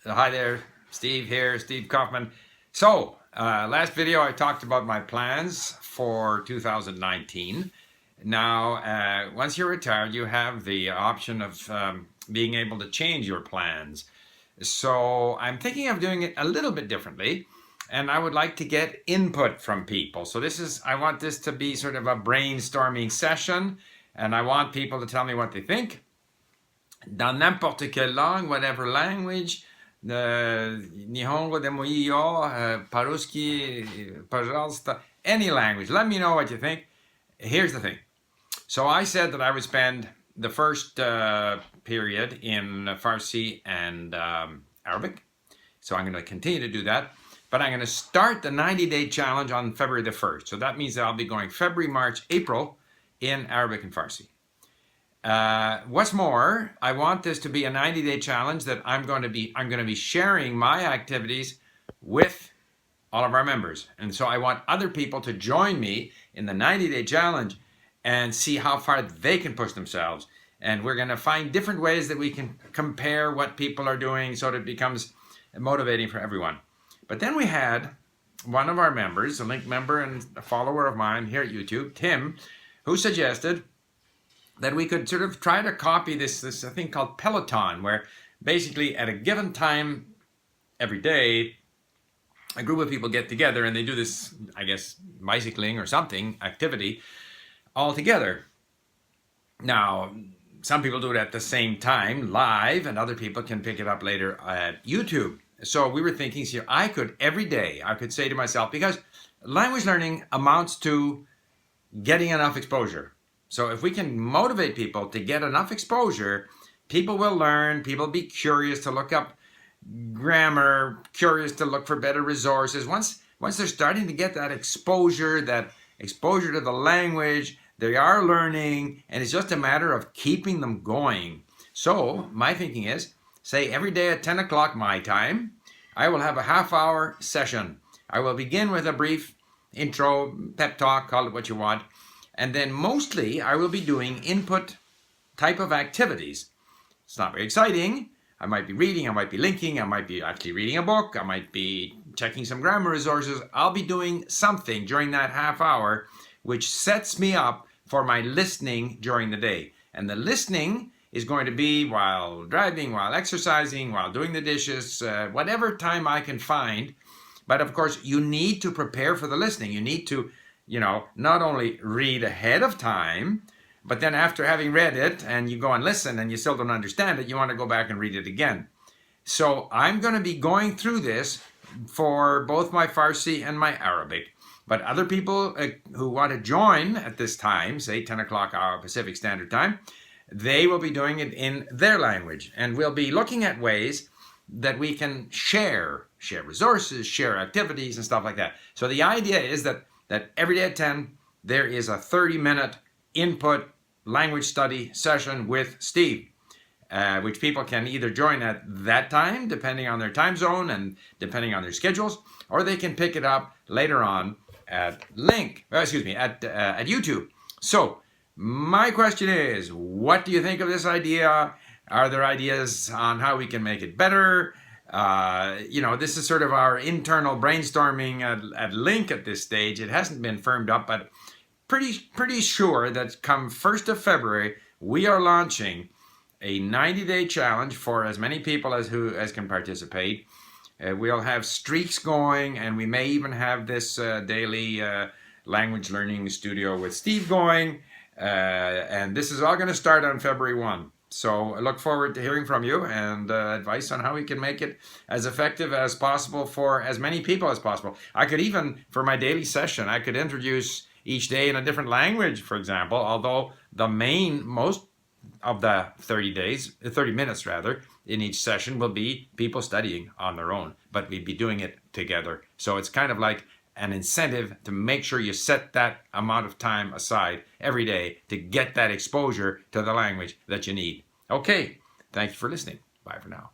Hi there, Steve here, Steve Kaufman. So, last video I talked about my plans for 2019. Now, once you're retired, you have the option of being able to change your plans. So, I'm thinking of doing it a little bit differently, and I would like to get input from people. So, I want this to be sort of a brainstorming session, and I want people to tell me what they think. Dans n'importe quelle langue, whatever language, Nihongo de Moiyo, Paruski, Pajalsta, any language. Let me know what you think. Here's the thing. So I said that I would spend the first period in Farsi and Arabic. So I'm going to continue to do that. But I'm going to start the 90-day challenge on February the 1st. So that means that I'll be going February, March, April in Arabic and Farsi. What's more, I want this to be a 90-day challenge that I'm going to be sharing my activities with all of our members. And so I want other people to join me in the 90-day challenge and see how far they can push themselves. And we're going to find different ways that we can compare what people are doing so that it becomes motivating for everyone. But then we had one of our members, a LingQ member and a follower of mine here at YouTube, Tim, who suggested that we could sort of try to copy this thing called Peloton, where basically at a given time every day, a group of people get together and they do this, I guess, bicycling or something, activity, all together. Now, some people do it at the same time, live, and other people can pick it up later at YouTube. So we were thinking, see, every day, I could say to myself, because language learning amounts to getting enough exposure. So if we can motivate people to get enough exposure, people will learn, people will be curious to look up grammar, curious to look for better resources. Once they're starting to get that exposure to the language, they are learning, and it's just a matter of keeping them going. So my thinking is, say every day at 10 o'clock my time, I will have a half-hour session. I will begin with a brief intro, pep talk, call it what you want. And then mostly I will be doing input type of activities. It's not very exciting. I might be reading, I might be linking, I might be actually reading a book, I might be checking some grammar resources. I'll be doing something during that half hour which sets me up for my listening during the day. And the listening is going to be while driving, while exercising, while doing the dishes, whatever time I can find. But of course, you need to prepare for the listening. You need to not only read ahead of time, but then after having read it and you go and listen and you still don't understand it, you want to go back and read it again. So I'm going to be going through this for both my Farsi and my Arabic. But other people who want to join at this time, say 10 o'clock hour Pacific Standard Time, they will be doing it in their language. And we'll be looking at ways that we can share resources, share activities and stuff like that. So the idea is that every day at 10, there is a 30-minute input language study session with Steve, which people can either join at that time, depending on their time zone and depending on their schedules, or they can pick it up later on at at YouTube. So my question is, what do you think of this idea? Are there ideas on how we can make it better? This is sort of our internal brainstorming at LingQ at this stage. It hasn't been firmed up, but pretty sure that come 1st of February, we are launching a 90-day challenge for as many people as can participate. We'll have streaks going, and we may even have this daily language learning studio with Steve going. And this is all going to start on February 1. So I look forward to hearing from you and advice on how we can make it as effective as possible for as many people as possible. I could even, for my daily session, I could introduce each day in a different language, for example, although most of the 30 minutes rather, in each session will be people studying on their own, but we'd be doing it together. So it's kind of like an incentive to make sure you set that amount of time aside every day to get that exposure to the language that you need. Okay, thank you for listening. Bye for now.